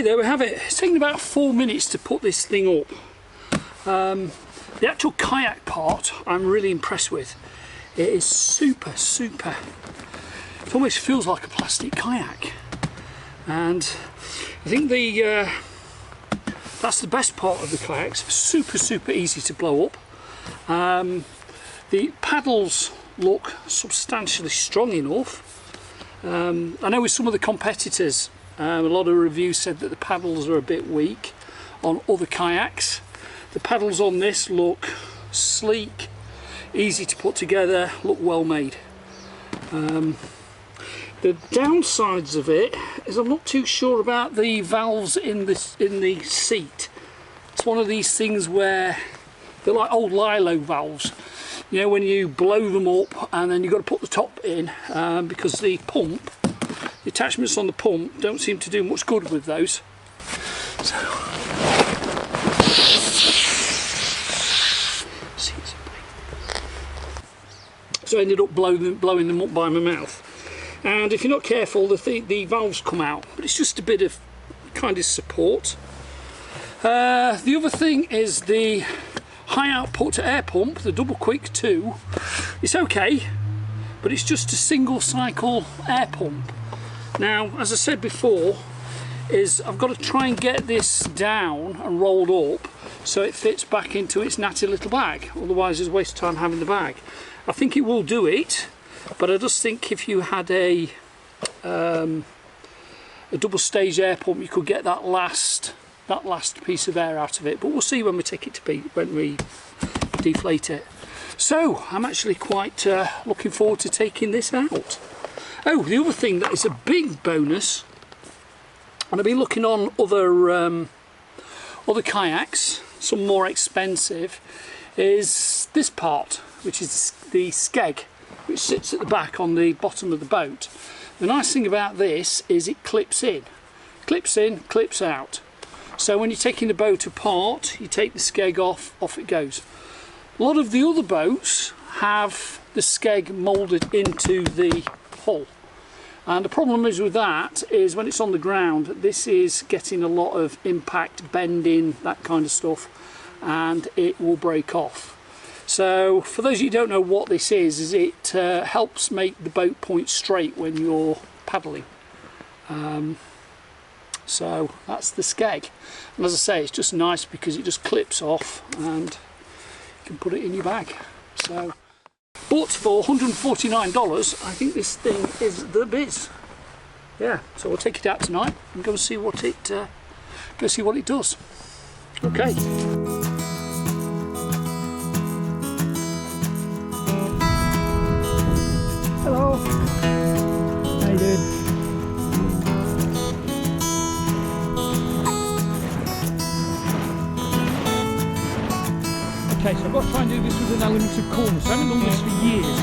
there we have it. It's taken about 4 minutes to put this thing up. The actual kayak part I'm really impressed with. It is super, it almost feels like a plastic kayak, and I think that's the best part of the kayaks. Super easy to blow up. The paddles look substantially strong enough. I know with some of the competitors, a lot of reviews said that the paddles are a bit weak on other kayaks. The paddles on this look sleek, easy to put together, look well made. The downsides of it is I'm not too sure about the valves in the seat. It's one of these things where they're like old Lilo valves. You know, when you blow them up and then you've got to put the top in, because the pump, the attachments on the pump don't seem to do much good with those. So I ended up blowing them up by my mouth. And if you're not careful, the valves come out, but it's just a bit of kind of support. The other thing is the high output air pump, the double quick 2. It's okay, but it's just a single cycle air pump. Now, as I said before, I've got to try and get this down and rolled up so it fits back into its natty little bag. Otherwise, it's a waste of time having the bag. I think it will do it, but I just think if you had a double stage air pump, you could get that last piece of air out of it. But we'll see when we take it to when we deflate it. So I'm actually quite looking forward to taking this out. Oh, the other thing that is a big bonus, and I've been looking on other kayaks, some more expensive, is this part, which is the skeg, which sits at the back on the bottom of the boat. The nice thing about this is it clips in, clips out. So when you're taking the boat apart, you take the skeg off it goes. A lot of the other boats have the skeg moulded into the hull. And the problem is with that is when it's on the ground, this is getting a lot of impact, bending, that kind of stuff, and it will break off. So for those of you who don't know what this is it helps make the boat point straight when you're paddling. So that's the skeg, and as I say, it's just nice because it just clips off and you can put it in your bag. So, but for $149 I think this thing is the biz. Yeah, so we'll take it out tonight and go and see what it does. Okay. Hello. How you doing? Okay, so I've got to try and do this with an element of coolness. I haven't done this for years.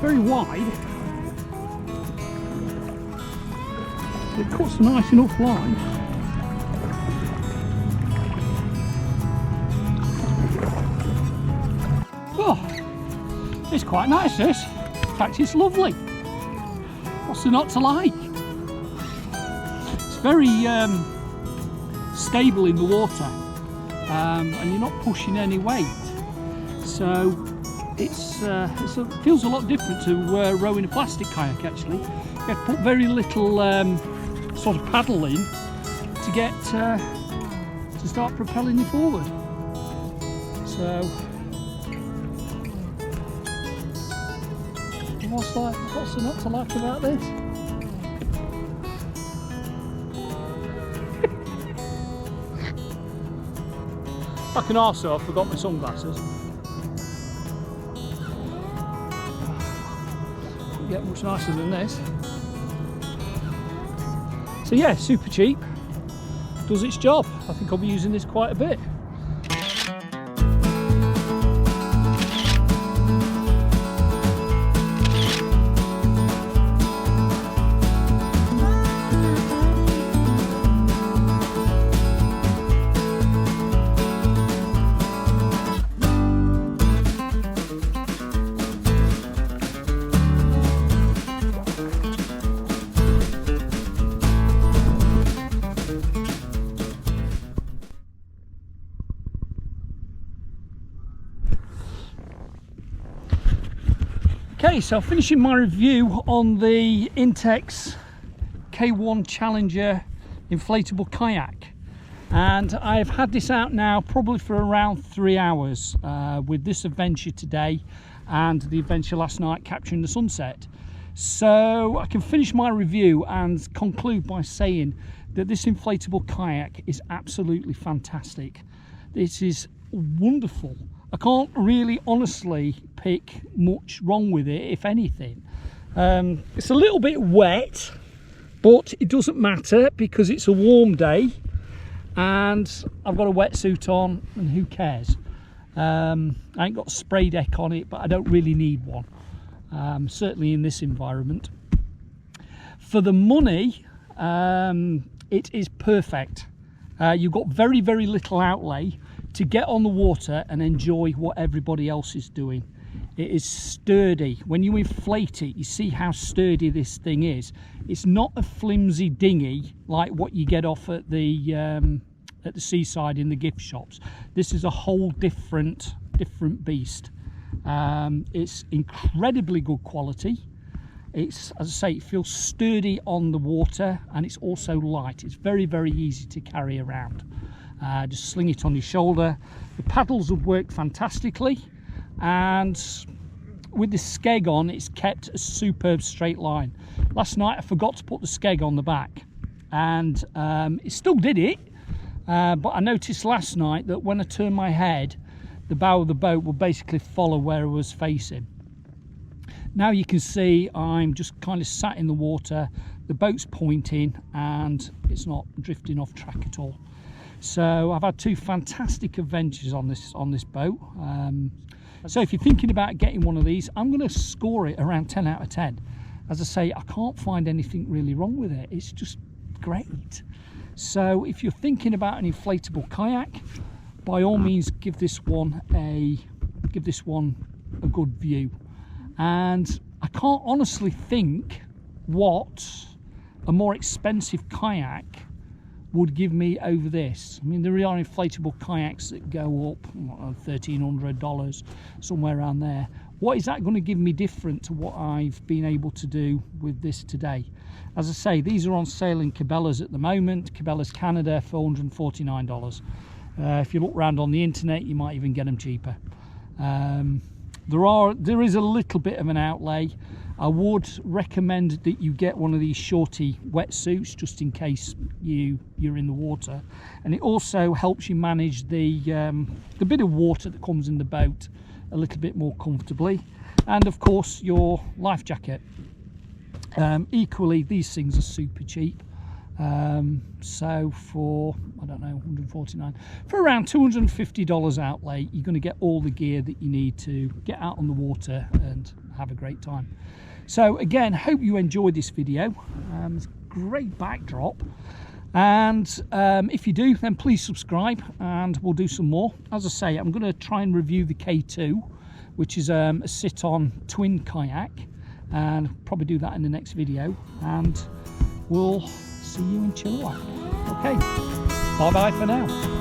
Very wide. It cuts a nice enough line. Oh, it's quite nice this. In fact, it's lovely. What's there not to like? It's very stable in the water, and you're not pushing any weight. So it feels a lot different to rowing a plastic kayak actually. You have to put very little sort of paddle in to get to start propelling you forward. So what's there not to like about this? I can also, I forgot my sunglasses. Get much nicer than this. So yeah, super cheap, does its job. I think I'll be using this quite a bit. Okay, so finishing my review on the INTEX K1 Challenger inflatable kayak, and I've had this out now probably for around 3 hours with this adventure today and the adventure last night capturing the sunset. So I can finish my review and conclude by saying that this inflatable kayak is absolutely fantastic. This is wonderful. I can't really honestly pick much wrong with it, if anything. It's a little bit wet, but it doesn't matter because it's a warm day and I've got a wetsuit on, and who cares? I ain't got a spray deck on it, but I don't really need one, certainly in this environment. For the money, it is perfect. You've got very, very little outlay to get on the water and enjoy what everybody else is doing. It is sturdy. When you inflate it, you see how sturdy this thing is. It's not a flimsy dinghy like what you get off at the seaside in the gift shops. This is a whole different beast. It's incredibly good quality. It's, as I say, it feels sturdy on the water, and it's also light. It's very, very easy to carry around. Just sling it on your shoulder. The paddles have worked fantastically, and with the skeg on, it's kept a superb straight line. Last night I forgot to put the skeg on the back, and it still did it, but I noticed last night that when I turned my head, the bow of the boat will basically follow where I was facing. Now you can see I'm just kind of sat in the water, the boat's pointing, and it's not drifting off track at all. So I've had 2 fantastic adventures on this boat. So if you're thinking about getting one of these, I'm going to score it around 10 out of 10. As I say, I can't find anything really wrong with it. It's just great. So if you're thinking about an inflatable kayak, by all means give this one a good view. And I can't honestly think what a more expensive kayak would give me over this. I mean, there are inflatable kayaks that go up $1,300, somewhere around there. What is that going to give me different to what I've been able to do with this today? As I say, these are on sale in Cabela's at the moment. Cabela's Canada for $149. If you look around on the internet, you might even get them cheaper. There is a little bit of an outlay. I would recommend that you get one of these shorty wetsuits just in case you're in the water, and it also helps you manage the bit of water that comes in the boat a little bit more comfortably, and of course your life jacket. Equally, these things are super cheap. So for, I don't know, $149, for around $250 outlay, you're going to get all the gear that you need to get out on the water and have a great time. So again, hope you enjoyed this video. It's a great backdrop, and if you do, then please subscribe and we'll do some more. As I say, I'm going to try and review the K2, which is a sit-on twin kayak, and probably do that in the next video, and we'll see you in Chilliwack. Okay, bye bye for now.